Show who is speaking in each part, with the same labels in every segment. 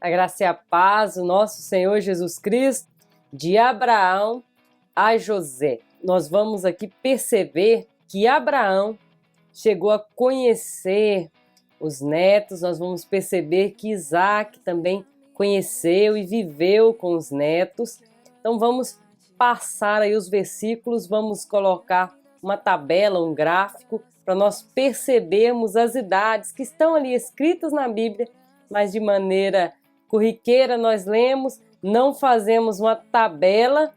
Speaker 1: A graça e a paz, o nosso Senhor Jesus Cristo, de Abraão a José. Nós vamos aqui perceber que Abraão chegou a conhecer os netos, nós vamos perceber que Isaac também conheceu e viveu com os netos. Então vamos passar aí os versículos, vamos colocar uma tabela, um gráfico, para nós percebermos as idades que estão ali escritas na Bíblia, mas de maneira corriqueira nós lemos, não fazemos uma tabela.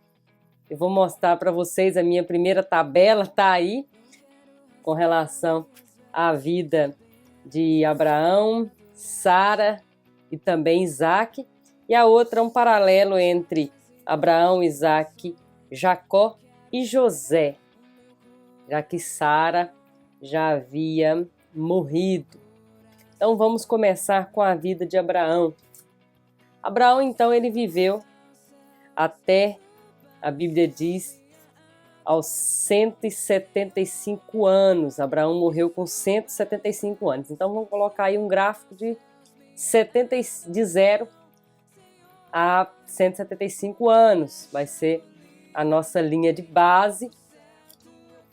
Speaker 1: Eu vou mostrar para vocês a minha primeira tabela, está aí, com relação à vida de Abraão, Sara e também Isaac. E a outra é um paralelo entre Abraão, Isaac, Jacó e José, já que Sara já havia morrido. Então vamos começar com a vida de Abraão. Abraão, então, ele viveu até, a Bíblia diz, aos 175 anos. Abraão morreu com 175 anos. Então vamos colocar aí um gráfico de 0 a 175 anos. Vai ser a nossa linha de base,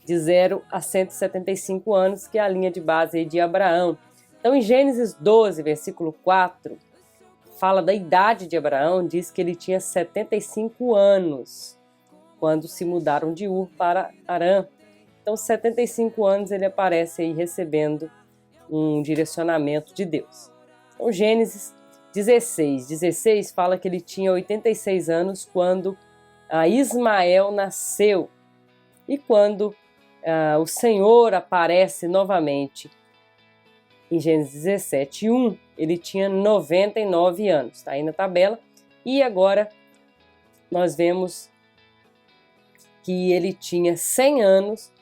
Speaker 1: de 0 a 175 anos, que é a linha de base aí de Abraão. Então em Gênesis 12, versículo 4, fala da idade de Abraão, diz que ele tinha 75 anos, quando se mudaram de Ur para Harã. Então 75 anos ele aparece aí recebendo um direcionamento de Deus. Então Gênesis 16 fala que ele tinha 86 anos quando Ismael nasceu. E quando o Senhor aparece novamente em Gênesis 17:1, ele tinha 99 anos, está aí na tabela. E agora nós vemos que ele tinha 100 anos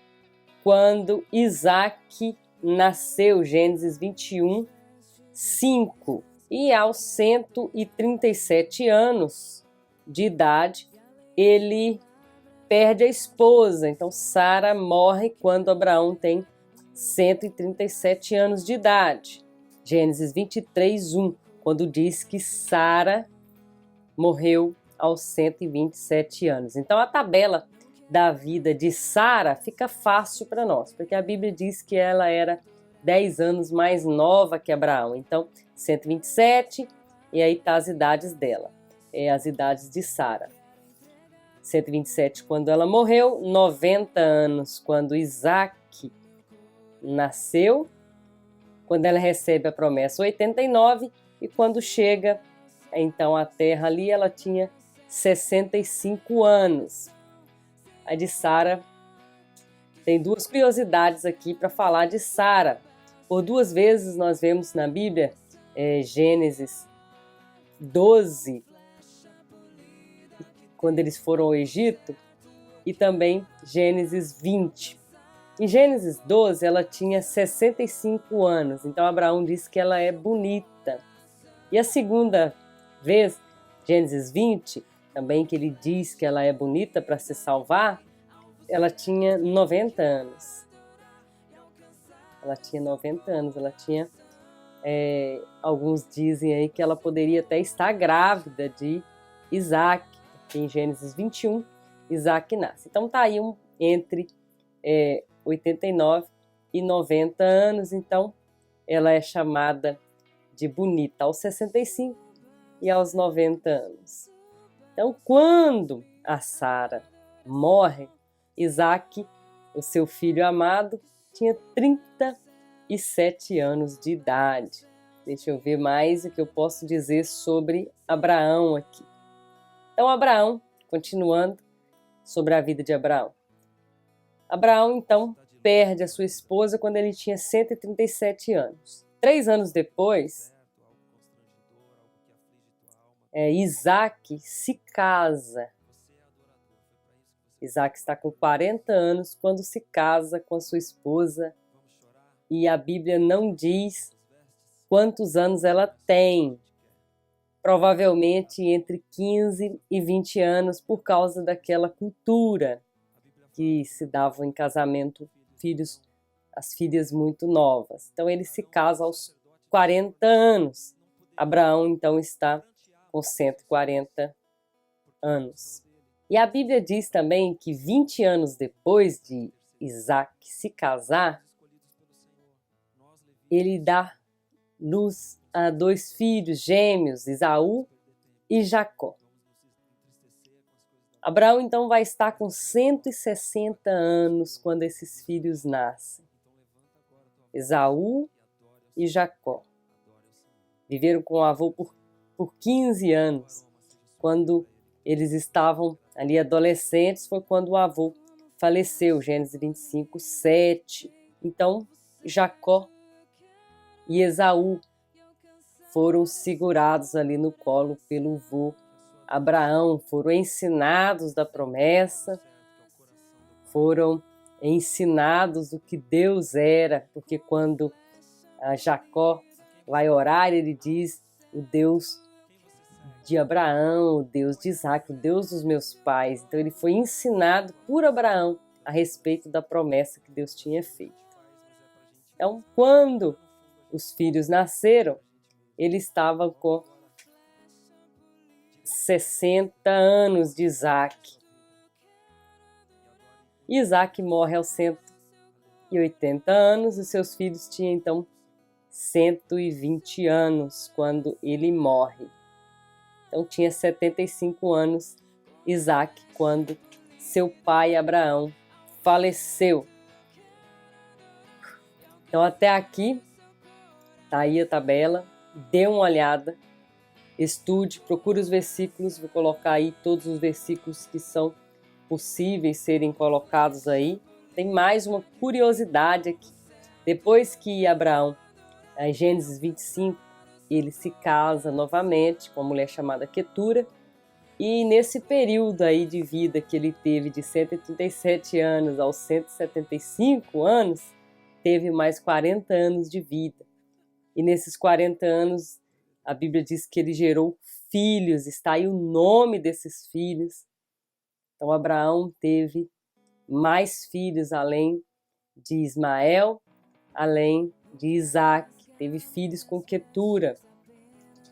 Speaker 1: quando Isaac nasceu, Gênesis 21:5. E aos 137 anos de idade, ele perde a esposa. Então Sara morre quando Abraão tem 137 anos de idade. Gênesis 23:1, quando diz que Sara morreu aos 127 anos. Então a tabela da vida de Sara fica fácil para nós, porque a Bíblia diz que ela era 10 anos mais nova que Abraão. Então 127, e aí tá as idades dela, as idades de Sara. 127 quando ela morreu, 90 anos quando Isaac nasceu, quando ela recebe a promessa 89, e quando chega então à terra ali ela tinha 65 anos. A de Sara, tem duas curiosidades aqui para falar de Sara. Por duas vezes nós vemos na Bíblia, Gênesis 12, quando eles foram ao Egito, e também Gênesis 20. Em Gênesis 12, ela tinha 65 anos, então Abraão diz que ela é bonita. E a segunda vez, Gênesis 20, também que ele diz que ela é bonita para se salvar, ela tinha 90 anos. Ela tinha 90 anos, ela tinha, alguns dizem aí que ela poderia até estar grávida de Isaac, porque em Gênesis 21, Isaac nasce. Então tá aí entre 89 e 90 anos, então ela é chamada de bonita aos 65 e aos 90 anos. Então quando a Sara morre, Isaac, o seu filho amado, tinha 37 anos de idade. Deixa eu ver mais o que eu posso dizer sobre Abraão aqui. Então Abraão, continuando sobre a vida de Abraão. Abraão, então, perde a sua esposa quando ele tinha 137 anos. 3 anos depois, Isaac se casa. Isaac está com 40 anos quando se casa com a sua esposa, e a Bíblia não diz quantos anos ela tem. Provavelmente entre 15 e 20 anos, por causa daquela cultura que se dava em casamento as filhas muito novas. Então ele se casa aos 40 anos. Abraão então está com 140 anos. E a Bíblia diz também que 20 anos depois de Isaac se casar, ele dá luz a 2 filhos gêmeos, Esaú e Jacó. Abraão então vai estar com 160 anos quando esses filhos nascem. Esaú e Jacó. Viveram com o avô por 15 anos. Quando eles estavam ali adolescentes, foi quando o avô faleceu, Gênesis 25, 7. Então, Jacó e Esaú foram segurados ali no colo pelo vô Abraão, foram ensinados da promessa, foram ensinados o que Deus era, porque quando Jacó vai orar, ele diz: o Deus de Abraão, o Deus de Isaac, o Deus dos meus pais. Então ele foi ensinado por Abraão a respeito da promessa que Deus tinha feito. Então, quando os filhos nasceram, ele estava com 60 anos de Isaac. Isaac morre aos 180 anos e seus filhos tinham então 120 anos quando ele morre. Então tinha 75 anos Isaac quando seu pai Abraão faleceu. Então até aqui tá aí a tabela, dê uma olhada, estude, procure os versículos, vou colocar aí todos os versículos que são possíveis serem colocados aí. Tem mais uma curiosidade aqui. Depois que Abraão, em Gênesis 25, ele se casa novamente com uma mulher chamada Quetura, e nesse período aí de vida que ele teve de 137 anos aos 175 anos, teve mais 40 anos de vida. E nesses 40 anos, a Bíblia diz que ele gerou filhos, está aí o nome desses filhos. Então Abraão teve mais filhos além de Ismael, além de Isaac. Teve filhos com Quetura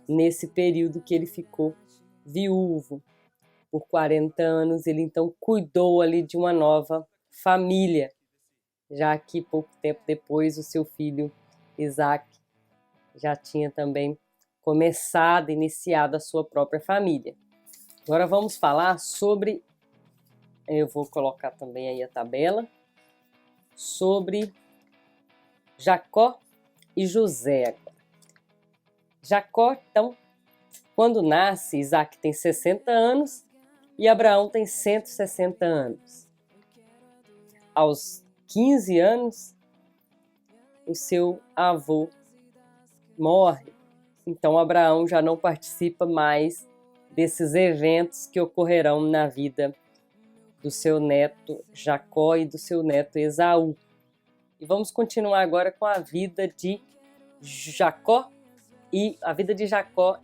Speaker 1: nesse período que ele ficou viúvo. Por 40 anos ele então cuidou ali de uma nova família, já que pouco tempo depois o seu filho Isaac já tinha também começado, iniciado a sua própria família. Agora vamos falar sobre, eu vou colocar também aí a tabela, sobre Jacó e José. Jacó, então, quando nasce, Isaac tem 60 anos e Abraão tem 160 anos. Aos 15 anos, o seu avô morre. Então Abraão já não participa mais desses eventos que ocorrerão na vida do seu neto Jacó e do seu neto Esaú. E vamos continuar agora com a vida de Jacó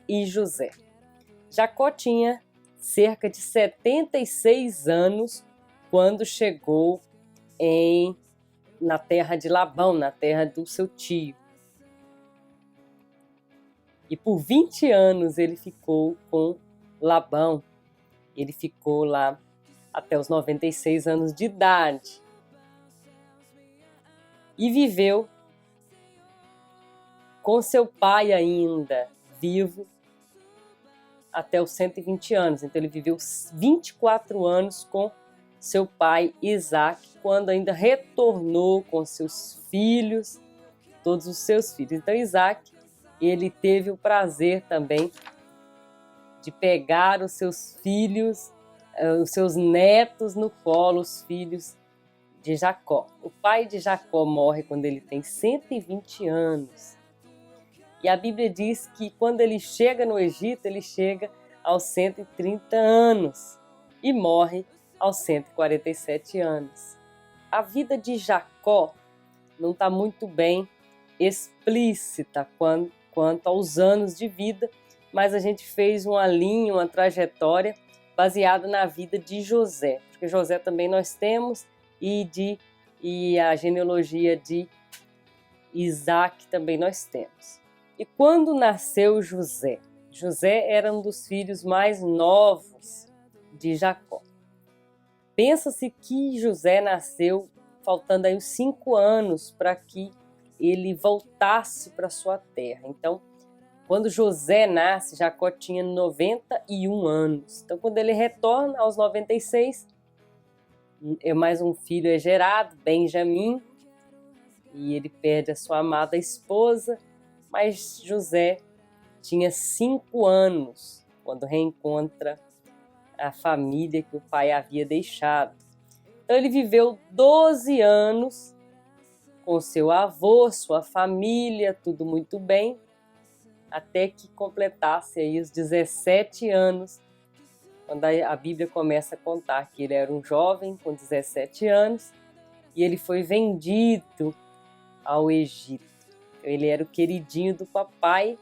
Speaker 1: e José. Jacó tinha cerca de 76 anos quando chegou na terra de Labão, na terra do seu tio. E por 20 anos ele ficou com Labão. Ele ficou lá até os 96 anos de idade. E viveu com seu pai ainda vivo até os 120 anos. Então ele viveu 24 anos com seu pai Isaac, quando ainda retornou com seus filhos, todos os seus filhos. Então Isaac, ele teve o prazer também de pegar os seus filhos, os seus netos no colo, os filhos de Jacó. O pai de Jacó morre quando ele tem 120 anos. E a Bíblia diz que quando ele chega no Egito, ele chega aos 130 anos e morre aos 147 anos. A vida de Jacó não está muito bem explícita quanto aos anos de vida, mas a gente fez uma linha, uma trajetória baseada na vida de José, porque José também nós temos, e a genealogia de Isaac também nós temos. E quando nasceu José? José era um dos filhos mais novos de Jacó. Pensa-se que José nasceu faltando aí uns 5 anos para que ele voltasse para sua terra. Então, quando José nasce, Jacó tinha 91 anos. Então, quando ele retorna aos 96, mais um filho é gerado, Benjamim, e ele perde a sua amada esposa, mas José tinha 5 anos quando reencontra a família que o pai havia deixado. Então ele viveu 12 anos com seu avô, sua família, tudo muito bem, até que completasse aí os 17 anos, quando a Bíblia começa a contar que ele era um jovem com 17 anos e ele foi vendido ao Egito. Ele era o queridinho do papai,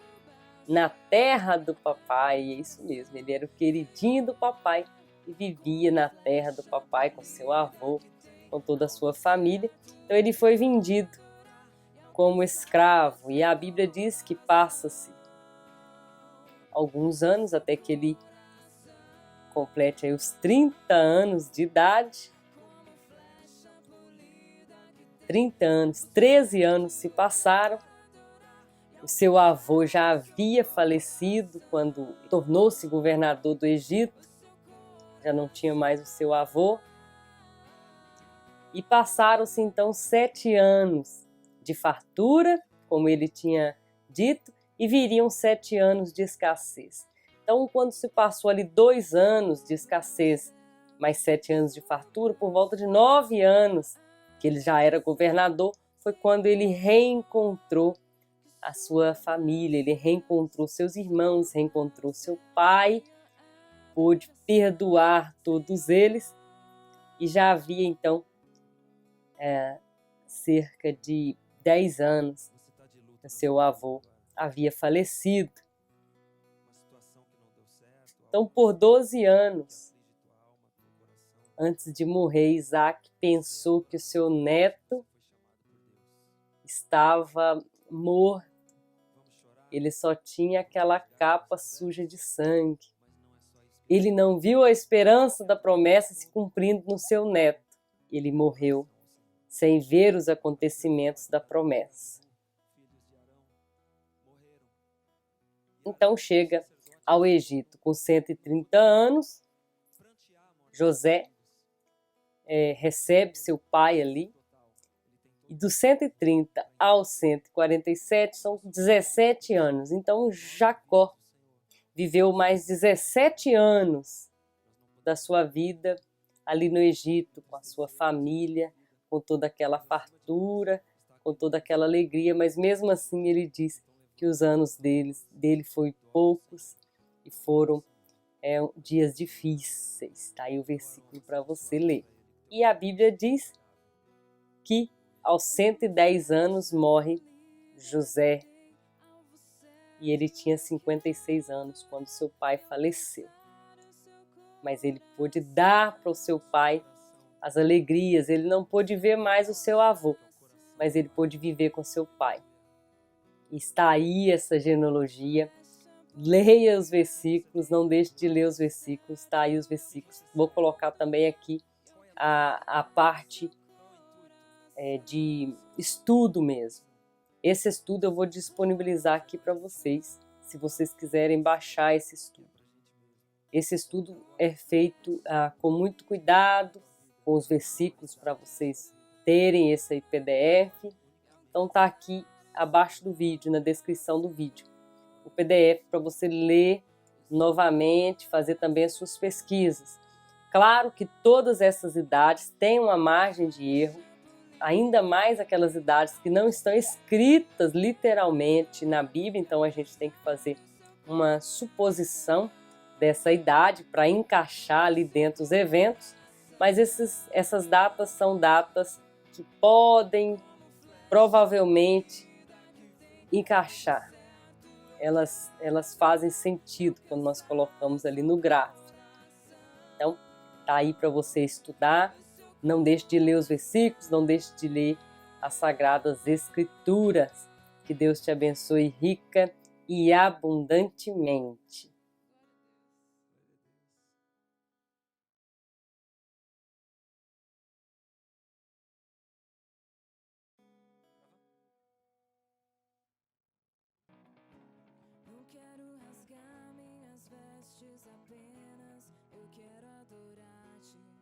Speaker 1: na terra do papai, é isso mesmo, ele era o queridinho do papai e vivia na terra do papai com seu avô, com toda a sua família. Então ele foi vendido como escravo e a Bíblia diz que passa-se alguns anos até que ele complete aí os 30 anos de idade. 30 anos, 13 anos se passaram. O seu avô já havia falecido quando tornou-se governador do Egito, já não tinha mais o seu avô. E passaram-se então 7 anos de fartura, como ele tinha dito, e viriam 7 anos de escassez. Então, quando se passou ali 2 anos de escassez, mais 7 anos de fartura, por volta de 9 anos que ele já era governador, foi quando ele reencontrou a sua família, ele reencontrou seus irmãos, reencontrou seu pai, pôde perdoar todos eles e já havia então cerca de 10 anos que seu avô havia falecido. Então, por 12 anos, antes de morrer, Isaac pensou que o seu neto estava morto. Ele só tinha aquela capa suja de sangue. Ele não viu a esperança da promessa se cumprindo no seu neto. Ele morreu sem ver os acontecimentos da promessa. Então chega ao Egito com 130 anos. José recebe seu pai ali. E dos 130 aos 147 são 17 anos. Então Jacó viveu mais 17 anos da sua vida ali no Egito, com a sua família, com toda aquela fartura, com toda aquela alegria, mas mesmo assim ele diz que os anos dele foi poucos e foram dias difíceis. Está aí o versículo para você ler. E a Bíblia diz que aos 110 anos morre José. E ele tinha 56 anos quando seu pai faleceu. Mas ele pôde dar para o seu pai as alegrias. Ele não pôde ver mais o seu avô, mas ele pôde viver com seu pai. E está aí essa genealogia. Leia os versículos, não deixe de ler os versículos. Está aí os versículos. Vou colocar também aqui a parte de estudo mesmo. Esse estudo eu vou disponibilizar aqui para vocês, se vocês quiserem baixar esse estudo. Esse estudo é feito com muito cuidado, com os versículos para vocês terem esse PDF. Então tá aqui abaixo do vídeo, na descrição do vídeo, o PDF para você ler novamente, fazer também as suas pesquisas. Claro que todas essas idades têm uma margem de erro, ainda mais aquelas idades que não estão escritas literalmente na Bíblia, então a gente tem que fazer uma suposição dessa idade para encaixar ali dentro os eventos, mas essas datas são datas que podem provavelmente encaixar. Elas fazem sentido quando nós colocamos ali no gráfico. Então, tá aí para você estudar. Não deixe de ler os versículos, não deixe de ler as Sagradas Escrituras. Que Deus te abençoe rica e abundantemente.
Speaker 2: Não quero rasgar minhas vestes apenas, eu quero adorar-te.